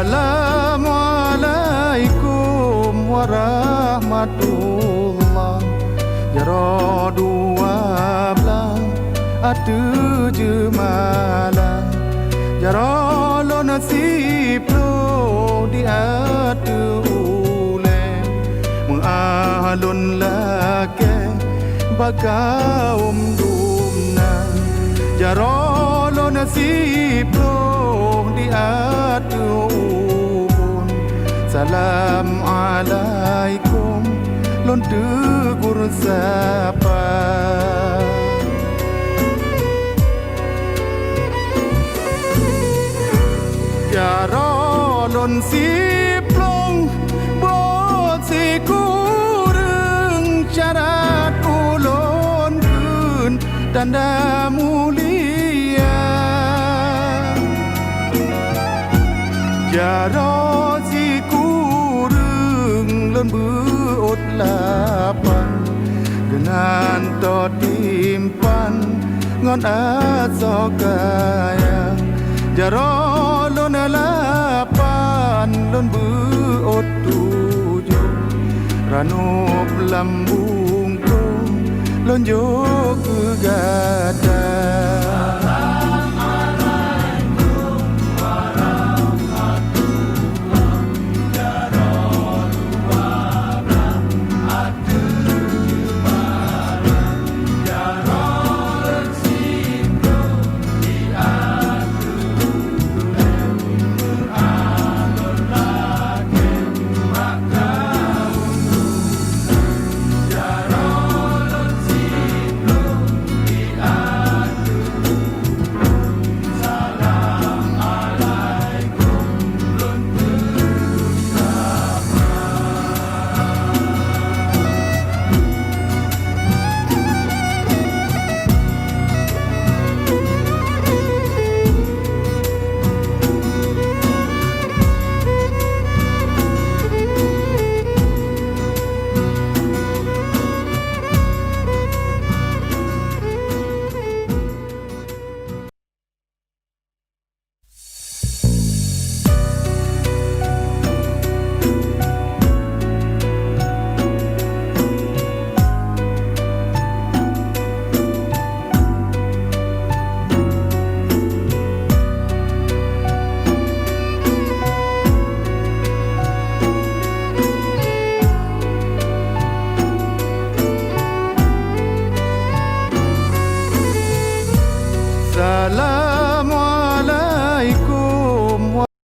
Assalamualaikum warahmatullah. Jaro dua belah atu jemalah. Jaro lo nasib lo di atu ule. Mengalun lake bagaum dumna. Jaro lo nasib lo di atu ubun. Salam alaikum lon tegur sapa. Jaro lon siplong bot si kureng syarat ulon kun tanda mulia. Jaro si kureng lon beut lapan dengan to timpan ngon asokaya. Jaro lon lapan lon beut tujuh ranup lambung kong lon jo ke